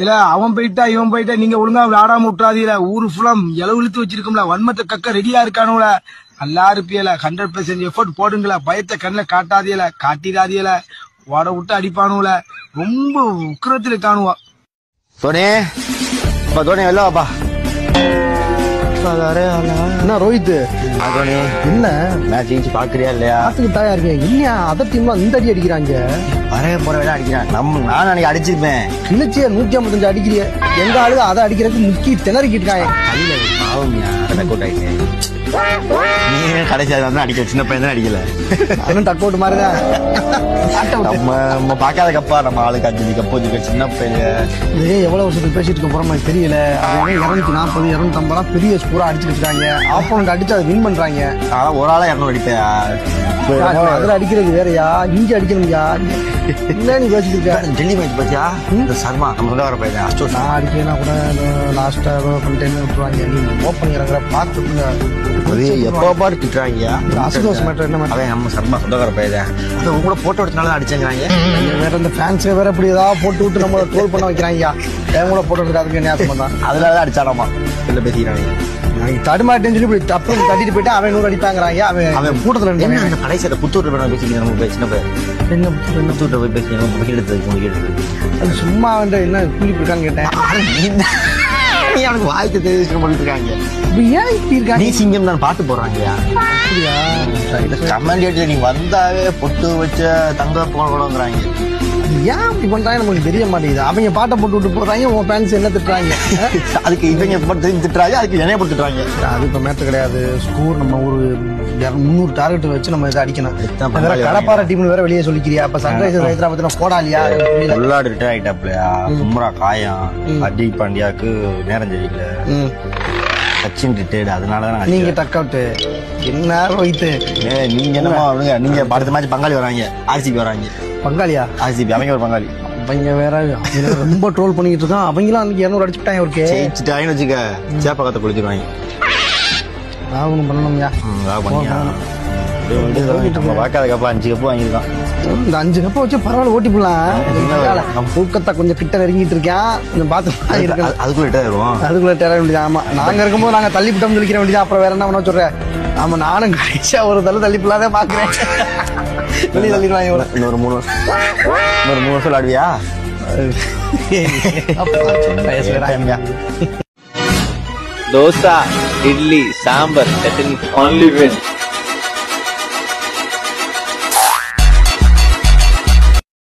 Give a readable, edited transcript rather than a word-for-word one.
இல்ல அவன் போயிட்டா இவன் போயிட்டா நீங்க ஒழுங்கா விளையாடாம விட்டுறாதீல. ஊரு ஃபுல்லா இளவு இழுத்து வச்சிருக்கோம்ல, வன்மத்தை கக்க ரெடியா இருக்கானுல. நல்லா இருப்பியல, 100% எஃபர்ட் போடுங்கள. பயத்தை கண்ணில் காட்டாதியல, காட்டிடாதியல. வாட விட்டு அடிப்பானுல. ரொம்ப உக்கிரத்துல காணுவா. தோனே தோனே வெள்ளவாப்பா. என்ன ரோஹித் என்ன மேட்ச் ஜெயிச்சு பாக்குறியா இல்லையா? பாத்துக்கிட்டா இருக்கேன். இல்லையா அதர் டீம்லாம் இந்த அடி அடிக்கிறாங்க. வரைய போற வேலை அடிக்கிறான். நான் அன்னைக்கு அடிச்சிருப்பேன். கிழிச்சிய 155 அடிக்கிறிய. எங்க ஆளு அதை அடிக்கிறதுக்கு முக்கிய திணறிக்கிட்டு இருக்காங்க. நீ கடைசி அடிக்க சின்ன பையன் தான் அடிக்கல. அதுவும் டக் அவுட் மாதிரிதான். நம்ம பாக்காத கப்பா, நம்ம ஆளுக்கு 5 கப்பு வச்சிருக்க சின்ன பையன். இதே எவ்வளவு வருஷத்துக்கு பேசிட்டு இருக்க போறோம் தெரியல. 240 250 பெரிய ஸ்கோரா அடிச்சுட்டு இருக்காங்க. ஆப்போனண்ட் அடிச்சு அதை வின் பண்றாங்க. ஆனா ஒரு ஆளா 200 அடிப்பேன். அதுல அடிக்கிறது வேறையா, இஞ்சி அடிக்கணும்யா. என்ன நீ பேசிட்டு இருக்க? டெல்லி மேட்ச் பாத்தியா? இந்த சர்மா நம்ம சொல்ல வர பையன் அஸ்டோ. நான் அடிக்கலாம் கூட லாஸ்டா பண்ணிட்டேன்னு விட்டுருவாங்க. நீ ஓப்பன் இறங்குற பார்த்துங்க. எப்போ பாட்டு திட்டுறாங்க. என்ன நம்ம சர்மா சொந்தக்கார பையன். அது உங்க கூட போட்டோ எடுத்தனால அடிச்சாங்கிறாங்க. வேற இந்த ஃபேன்ஸ் வேற இப்படி ஏதாவது போட்டு விட்டு நம்மள ட்ரோல் பண்ண வைக்கிறாங்க. என் கூட போட்டோ எடுக்காதுக்கு நேசம் தான். அதனாலதான் அடிச்சானாமா இல்ல பேசிக்கிறாங்க. தடுமாட்டேன்னு சொல்லி இப்படி தப்பு தட்டிட்டு போயிட்டு அவன் 100 அடிப்பாங்கிறாங்க. அவன் கூட்டத்துல கடைசியில புத்தூர் பேசிக்கிறேன். நம்ம சின்ன பையன் என்ன புத்தூர்ல போய் பேசிக்கிறேன். எடுத்தது சும்மா வந்து என்ன கூலி போயிருக்கான்னு கேட்டேன். நீ அவனுக்கு வாய்க்கு தெரிவிச்சு இருக்காங்க. ஏன் இப்படி இருக்காங்க? நீ சிங்கம் தான் பாட்டு போடுறாங்க. கமெண்ட் நீ வந்தாவே பொட்டு வச்ச தங்க போடுங்கிறாங்க. ஏன் இப்படி பண்றாங்க நமக்கு தெரிய மாட்டேங்குது. அவங்க பாட்டை போட்டு விட்டு போறாங்க. உங்க ஃபேன்ஸ் என்ன திட்டுறாங்க? அதுக்கு இவங்க திட்டுறாங்க, அதுக்கு என்னைய போட்டு திட்டுறாங்க. அது இப்ப மேட்டர் கிடையாது. ஸ்கோர் நம்ம ஒரு 300 டார்கெட் வச்சு நம்ம இதை அடிக்கணும். கடப்பாறை டீம் வேற வெளியே சொல்லிக்கிறியா? அப்ப சன்ரைசர்ஸ் ஹைதராபாத் போடாலியா? உள்ளாடு ரிட்டையர் ஆயிட்டாப்லையா? பும்ரா காயம், ஹர்திக் பாண்டியாக்கு நேரம் தெரியல, சச்சின் ரிட்டையர்டு. அதனாலதான் நீங்க டக் அவுட். என்ன ரோஹித் நீங்க என்னமா நீங்க அடுத்த மேட்ச் பங்காளி வராங்க, ஆர்சிபி வராங்க. பங்காளியா? ஆர்சிபி அவங்க ஒரு பங்காளி. அவங்க வேற ரொம்ப ட்ரோல் பண்ணிட்டு இருக்கான். அவங்களும் அன்னைக்கு 200 அடிச்சுட்டாங்க. ஒரு ஜெயிச்சுட்டாங்கன்னு வச்சுக்க, சேப்பகத்தை குளிச்சிருவாங்க. ஒன்றும் பண்ணணும்யா. நம்ம வாக்காத கப்பா 5 கப்பு வாங்கிருக்கான். இந்த 5 கப்பை வச்சு பரவாயில்ல ஓட்டி போடலாம். தூக்கத்தை கொஞ்சம் கிட்ட நெருங்கிட்டு இருக்கேன். கொஞ்சம் பார்த்து அதுக்குள்ள டேருவோம். அதுக்குள்ள டேர வேண்டியது. ஆமா, நாங்க இருக்கும்போது நாங்க தள்ளி விட்டோம்னு சொல்லிக்கிற வேண்டியது. அப்புறம் வேற என்ன பண்ண சொல்றேன்? ஆமா, நானும் கடைசியா ஒரு தள்ளி பிள்ளாதே பாக்குறேன். வெளியே தள்ளிடுவாங்க. இன்னொரு 3 வருஷம் விளையாடுவியா? dosa, idli, sambar, that will only win.